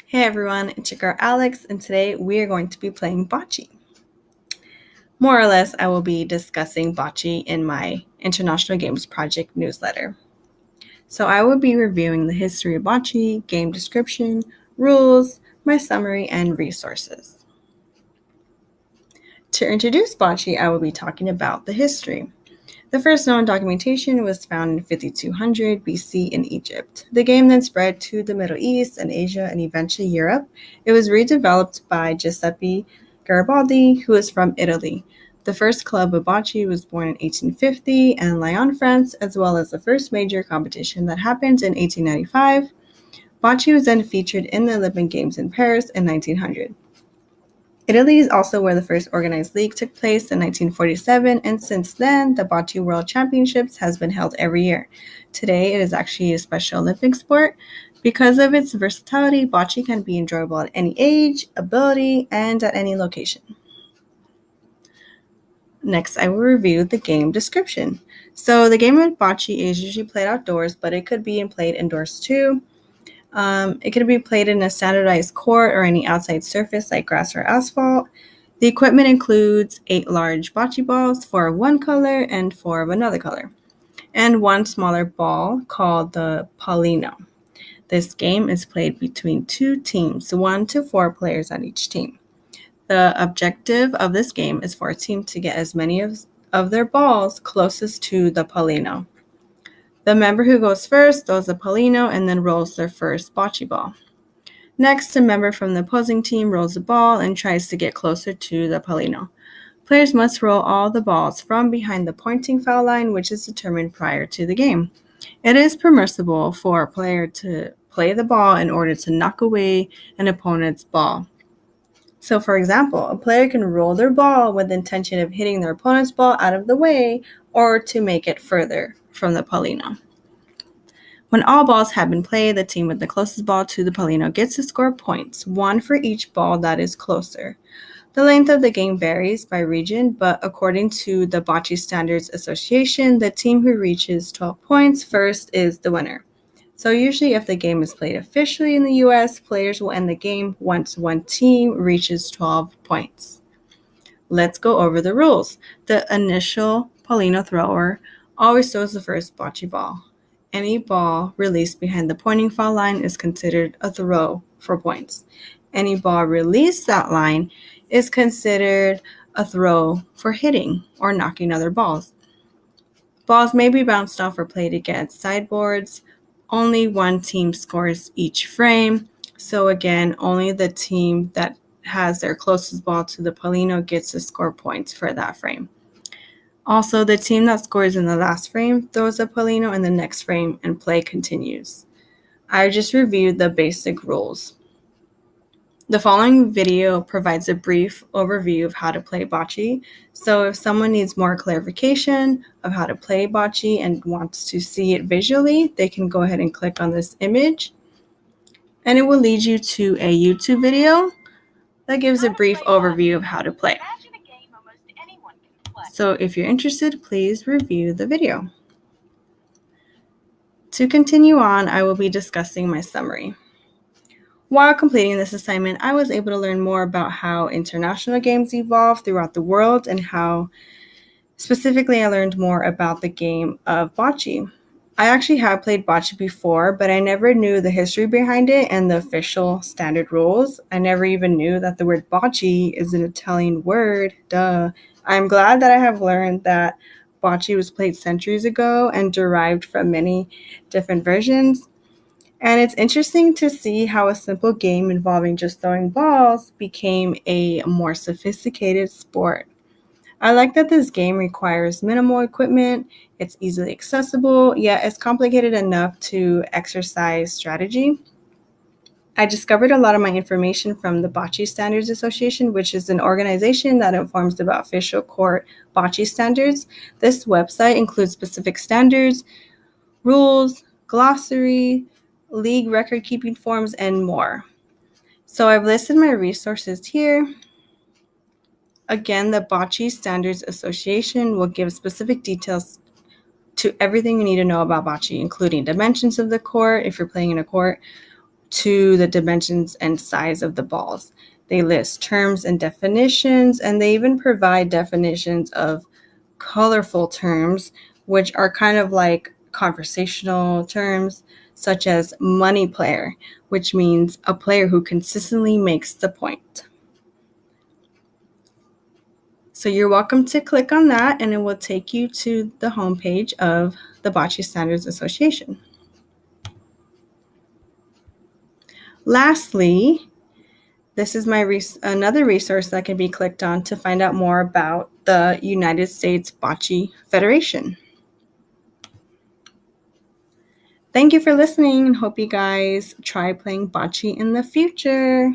Hey everyone, it's your girl Alex, and today we are going to be playing bocce. More or less, I will be discussing bocce in my International Games Project newsletter. So I will be reviewing the history of bocce, game description, rules, my summary, and resources. To introduce bocce, I will be talking about the history. The first known documentation was found in 5200 BC in Egypt. The game then spread to the Middle East and Asia and eventually Europe. It was redeveloped by Giuseppe Garibaldi, who is from Italy. The first club of bocce was born in 1850 in Lyon, France, as well as the first major competition that happened in 1895. Bocce was then featured in the Olympic Games in Paris in 1900. Italy is also where the first organized league took place in 1947, and since then, the Bocce World Championships has been held every year. Today, it is actually a Special Olympic sport. Because of its versatility, bocce can be enjoyable at any age, ability, and at any location. Next, I will review the game description. So, the game of bocce is usually played outdoors, but it could be played indoors too. It can be played in a standardized court or any outside surface like grass or asphalt. The equipment includes 8 large bocce balls, 4 of one color and 4 of another color, and one smaller ball called the pallino. This game is played between 2 teams, 1 to 4 players on each team. The objective of this game is for a team to get as many of their balls closest to the pallino. The member who goes first throws the pallino and then rolls their first bocce ball. Next, a member from the opposing team rolls the ball and tries to get closer to the pallino. Players must roll all the balls from behind the pointing foul line, which is determined prior to the game. It is permissible for a player to play the ball in order to knock away an opponent's ball. So, for example, a player can roll their ball with the intention of hitting their opponent's ball out of the way or to make it further from the pallino. When all balls have been played, the team with the closest ball to the pallino gets to score points, 1 for each ball that is closer. The length of the game varies by region, but according to the Bocce Standards Association, the team who reaches 12 points first is the winner. So usually if the game is played officially in the US, players will end the game once one team reaches 12 points. Let's go over the rules. The initial pallino thrower always throws the first bocce ball. Any ball released behind the pointing foul line is considered a throw for points. Any ball released that line is considered a throw for hitting or knocking other balls. Balls may be bounced off or played against sideboards. Only one team scores each frame. So again, only the team that has their closest ball to the pallino gets to score points for that frame. Also, the team that scores in the last frame throws a pallino in the next frame and play continues. I just reviewed the basic rules. The following video provides a brief overview of how to play bocce. So if someone needs more clarification of how to play bocce and wants to see it visually, they can go ahead and click on this image. And it will lead you to a YouTube video that gives a brief overview of how to play. So if you're interested, please review the video. To continue on, I will be discussing my summary. While completing this assignment, I was able to learn more about how international games evolved throughout the world and how specifically I learned more about the game of bocce. I actually have played bocce before, but I never knew the history behind it and the official standard rules. I never even knew that the word bocce is an Italian word. Duh. I'm glad that I have learned that bocce was played centuries ago and derived from many different versions. And it's interesting to see how a simple game involving just throwing balls became a more sophisticated sport. I like that this game requires minimal equipment, it's easily accessible, yet it's complicated enough to exercise strategy. I discovered a lot of my information from the Bocce Standards Association, which is an organization that informs about official court bocce standards. This website includes specific standards, rules, glossary, league record-keeping forms, and more. So I've listed my resources here. Again, the Bocce Standards Association will give specific details to everything you need to know about bocce, including dimensions of the court, if you're playing in a court, to the dimensions and size of the balls. They list terms and definitions, and they even provide definitions of colorful terms, which are kind of like conversational terms, such as money player, which means a player who consistently makes the point. So you're welcome to click on that, and it will take you to the homepage of the Bocce Standards Association. Lastly, this is another resource that can be clicked on to find out more about the United States Bocce Federation. Thank you for listening, and hope you guys try playing bocce in the future.